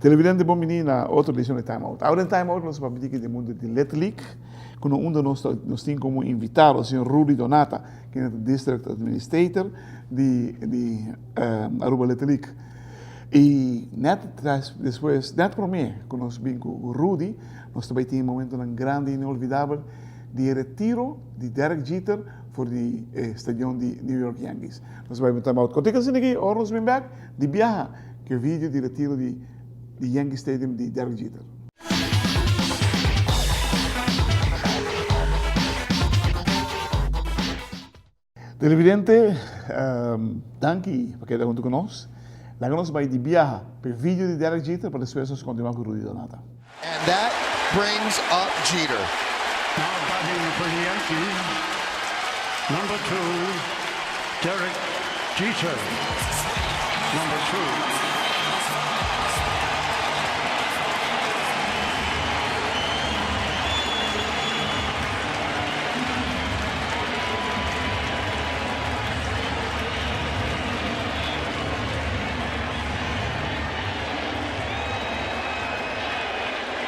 Televidente bom menina, outra edição de Time Out. Agora em Time Out nós vamos falar do mundo de Letterlijk, com um de nós tem como invitado o senhor Rudy Donata, que é o District Administrator de Aruba Letterlijk. E depois, por mim, quando nós vimos com o Rudy, nós também temos um momento grande e inolvidável de retiro de Derek Jeter para o estadião de New York Yankees. Nós vamos Time Out. Quando assim aqui, agora nós vamos back de viaja, que é o vídeo de retiro de Yankee Stadium de Derek Jeter. Televidente, danke para quem está junto conosco. Lá nós vamos de viajar para o vídeo de Derek Jeter para depois nós continuar com o Rudy Donata. And that brings up Jeter. Now batting for the Yankees, number 2, Derek Jeter. Number 2.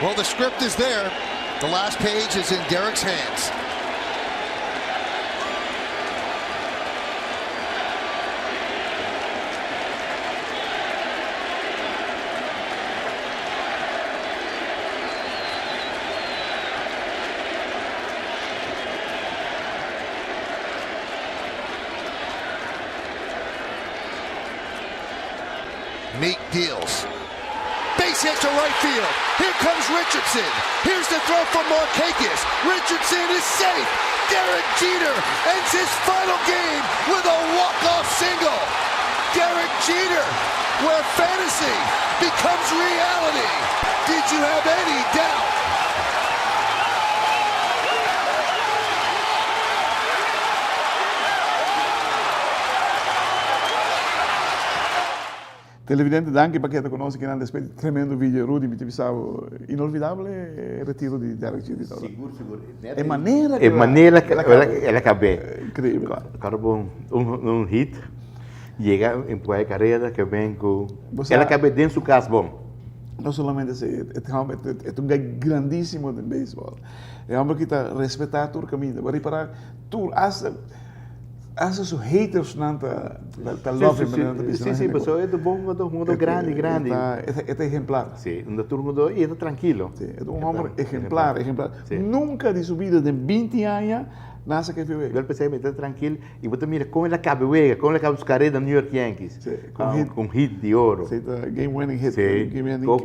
Well, the script is there. The last page is in Derek's hands. Meek deals. Base hit to right field. Here comes Richardson. Here's the throw from Markakis. Richardson is safe. Derek Jeter ends his final game with a walk-off single. Derek Jeter, where fantasy becomes reality. Did you have any doubt? Televidente, danke para quem está conosco aqui nesse tremendo vídeo, Rudy, me tive inolvidável retiro de Derek Jeter. Seguro. É maneira que ela acabou. Incrível. Acabou hit, chega em a carreira que vem com... Ela acabou dentro do caso bom. Não somente é um guy grandíssimo de beisebol. É um homem que está respeitado o caminho. Mas para tu, essa são haters não tá love sim, pessoal é do bom mundo grande. É exemplar. Sim, todo mundo é tranquilo. Sim, é um homem exemplar. Nunca de subida de 20 anos nessa que foi. Eu pensei está tranquilo e você mira como ele acaba os carreiras da New York Yankees. Com hit de ouro. Sim, game winning hit. Incrível.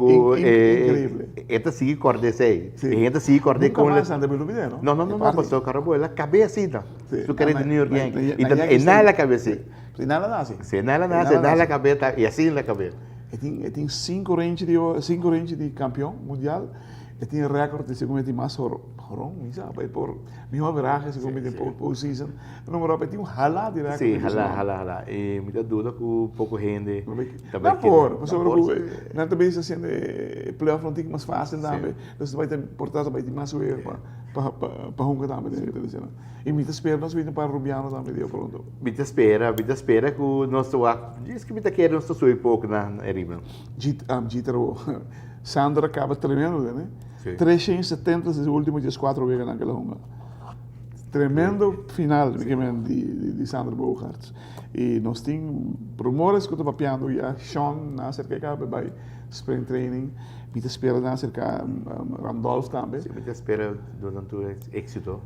Esta sigue corda sei. Esta sigue corda com ele. Não, pessoal, caramba, ela acabou assim, tá? Su carreira da New York Yankees. E nada acaba assim. Nada nasce. Sim, nada acaba e assim ela acaba. Ele tem 5 range de campeão mundial. Ele tem recorde de segundo mais horror, sabe? Por minha averagem, segundo por season. No número ele tem hala de recorde. Sim, hala. E muita dúvida com pouco gente. Não por, não também se assim playoff não tem mais fácil também. Então vai ter portanto vai ter mais ver para um também. E me espera nós vamos para Rubiano também deu pronto. Me espera que o nosso diz que me quer nosso sui pouco na Eriba. Jeter Sandra acaba tremendo, né? 370 nos últimos 4 vezes naquela honra. Tremendo final de Sandra Bogarts. E nós temos rumores que eu estou papiando já Sean Nasser que acaba vai spring training. Me espera Nasser que Randolph também. Sim, me espera durante o êxito.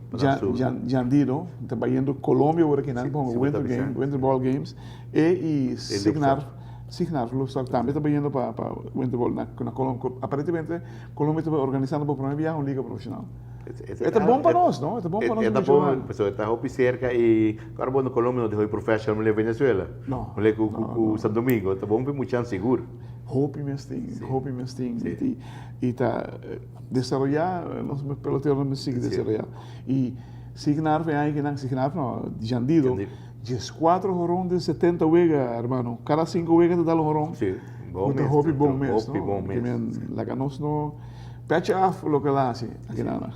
Jandido, está indo Colômbia agora que não, Winter Ball Games e Signar, só que também está indo para Winterball na Colômbia. Aparentemente, Colômbia está organizando para o primeiro viagem uma liga profissional. É bom para nós, não? É bom para nós. É bom, pessoal, está hopi cerca e agora no Colômbia não tem profissional na Venezuela. Não. Não é com São Domingo, está bom para muito seguro. Hopi mesting. E está desarrollar, nós peloteiros não seguem desarrollar. E Signar vem aí que não Signar não, Jandido 4 jorrón de 70 vegas, hermano. Cada 5 vegas te da un jorrón. Sí, bom Muito mês. hobby bom mês, Hobby bom mês. La que nós não... Patch off lo que lá, assim. Aqui nada.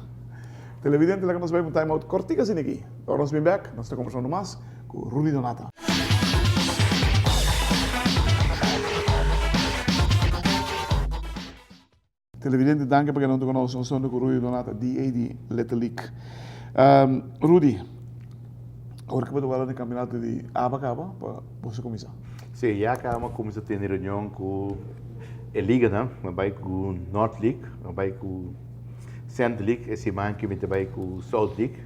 Televidente, la que nós vai um time out cortiga assim aqui. Agora nós vem back, nós estamos conversando mais com o Rudy Donata. Televidente, danke porque não te conosco. Nós estamos com o Rudy Donata, DAD, letterlijk. Rudy, agora que você vai no campeonato de Abacaba, para você começar. Sim, já acabamos a ter reunião com a Liga, né? Vai com o North League, vai com o Central League, esse semana que vai com o South League.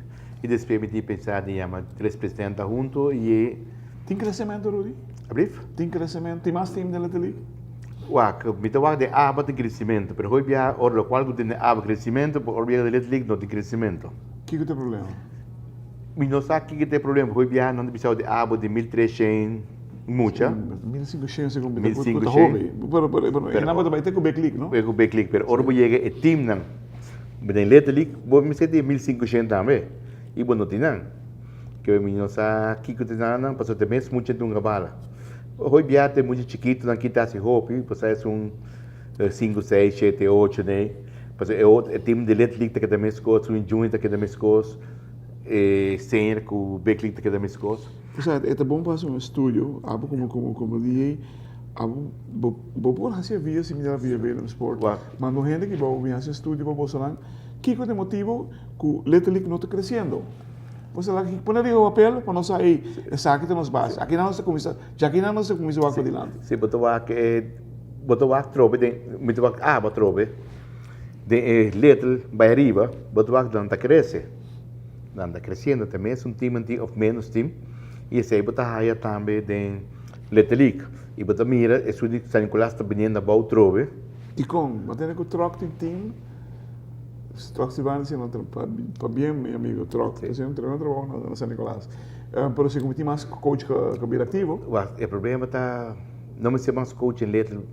E depois me pensar em chamar 3 presidentes juntos e... Tem crescimento, Rudy? Abriu? Tem crescimento? Tem mais time da League? Me toca de aba de crescimento, pero hoy día, or lo cual tiene aba crescimento, por hoy día de League no tiene crescimento. ¿Qué es el problema? Mi no sabe qué es el problema, hoy día no necesitamos de aba de 1300, mucha. 1500 según 1500. Pero nada más te con backlick, ¿no? Con backlick, pero ahora voy a llegar el team nan. De League, voy a meter 1500 también. Y bueno, tienen. Que mi no sabe qué es el paso de mes mucha de una bala. Hoy día tem muito chiquito, aqui está esse hopi, pues é 5, 6, 7, 8, né? Pues é o time de Let League que também escolhe, um junior que também escolhe, senior com o Back League que também escolhe. Pues é bom para um estúdio, abo como DJ, abo por fazer via similar via no esporte. Mas não gente que vai vir esse estúdio para Bolsonaro, que é o motivo que o Let League não está crescendo? Você lá que põe ali o papel para nós sair, sabe que nos base. Aqui não se começa, já aqui não se começa a adiante. Sim, botou a trobe, botou trobe, de little vai arriba, botou a danta cresce, danta crescendo também é time of menos time e esse botou a também de little league e botou mira é o de San Nicolás está vindo para o trobe. E como, batendo com o troc tem time. Troc se vai para bem, meu amigo, troc. Eu sempre trabalho na San Nicolás. Pero se cometi mais coach que ativo. O problema está não me ser mais coach em Little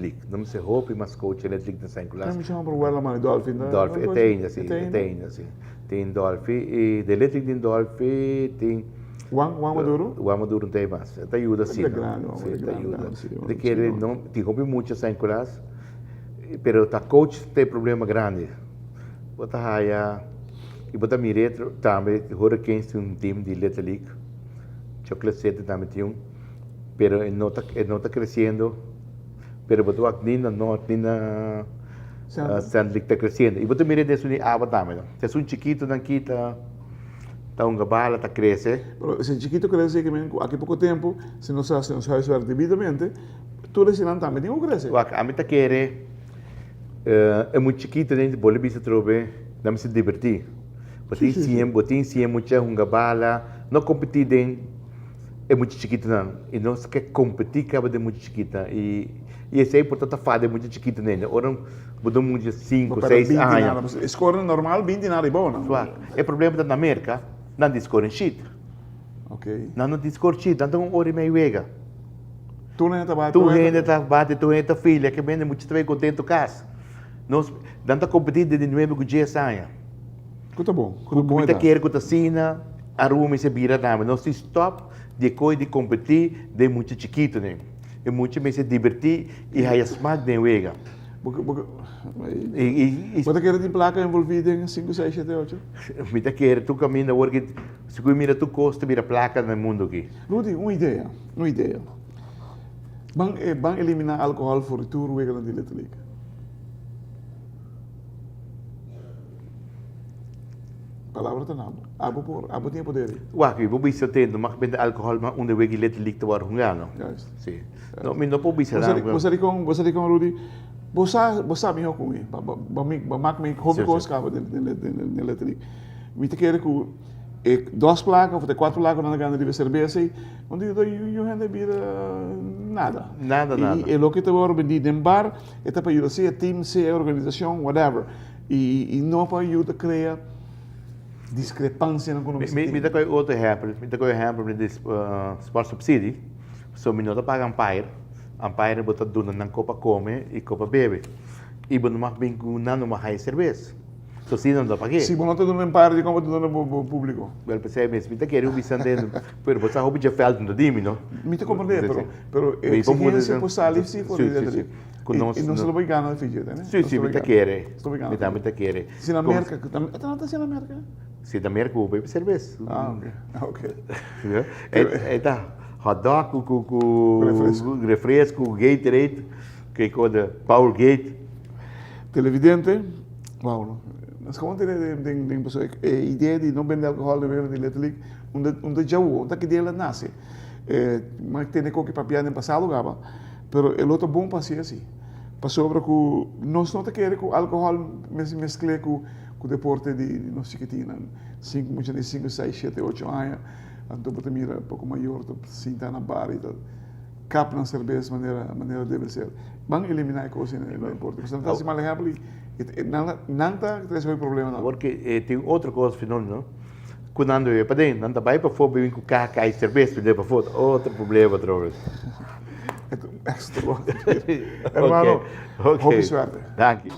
League, não me ser hope mais coach em Little League na San Nicolás. Não me chama para o Guarda Dolphin. Dolphin, tem Dolphin e de Little League tem Dolphin, tem Juan Maduro? Juan Maduro não tem mais. Está ajuda sim. Está ajuda. De que ele não tem hope muito San Nicolás, pero tá coach tem problema grande. Bota raia e bota miretro também Hurricanes tem time de Little League, Chocolate City também tem pero não tá crescendo, pero bota aqui na Norte na Central League tá crescendo e bota miretro é um aba também, é um chiquito aqui tá um gabala tá cresce. Pero esse chiquito cresce que aqui pouco tempo se não sabe devidamente, tudo esse ano também tem um cresce. A mim tá querer é muito chiquito dentro de Bolívia se trobe, não se divertir. Botin sim muita uma bala, não competir dentro é muito chiquito não. E não se quer competir acaba de muito chiquita e esse aí portanto fada é muito chiquito dentro. Ora botou muito 5, 6 anos. Score normal 20 nada bom, não? É problema da América, não discorre shit. Ok. Não discorre shit, então hora meio vega. Tu ainda bate, tu ainda filha que vem muito bem contento casa. Nós danta competir de novo com o Jess Aia. Tá bom. Muita quer que a arruma se vira também. Nós stop de coisa de competir de muito chiquito, né? E muito mais se divertir e aí smart de wega. Você quer ter placa envolvida em 5, 6, 7, 8? Muita quer tu caminha porque se tu mira tu custa vira placa no mundo aqui. Rudy, uma ideia. Vão eliminar álcool por tudo wega na Little League. Palavra tá nabo. Abo tinha poder. Aqui, vou bisa tendo, mas benda álcool mas onde wegi Little League te war hungano. Sim. Não, me não pode bisa lá. Você com Rudy. Você me com ele. Ba mak me hobby course cava de Little League. Me te quer que 2 placas ou 4 placas na gana de cerveja onde eu ainda vira nada. Nada. E o que te war vendido em bar, é para ajudar se team, se organização, whatever. E não para ajudar a criar discrepância na economia. Me dá outro exemplo de Sport Subsidy. So, me nota paga Empire bota duna na copa come e copa bebe. E bota mais bem com nano mais high cerveja. So, sino não paguei? Se você não tem parte de como tu dá no público. Well, pensei mesmo, me querer ubicar dentro, pero você hobby de feld no dimi, no? Me te compreende, pero Mas vamos exigência dizer- por salir se for Sim, direto sim, ali. sim. Com nós- E não se lo vai ganhar no fidget, né? Sim, sim, me querer. Estou brincando. Me também querer. Se na América, até não está sendo na América? Se da América, eu bebo cerveja. Ah, ok. Tá, hot dog com refresco, Gatorade, que coisa, Power Gate. Televidente, wow. Mas como tem pessoa ideia de não vender alcohol de beber de letterlijk, onde já o, onde que dele nasce. Mas tem qualquer papel no passado gaba, pero el outro bom passeio assim. Passou para que nós não te queremos que o álcool mescle com o deporte de nós chiquitinhos, 5, 6, 7, 8 anos, então você mira um pouco maior, sentar na bar e tal. Cap na cerveja maneira deve ser. Vão eliminar coisas no deporte. Porque se não está se maleável, não está tendo problema não. Porque tem outra coisa final, não? Quando eu para dentro, não vai para fora, bem com caca e cerveja, para fora, outro problema outra vez. Extra bom. Hermano, hobby suerte. Thank you.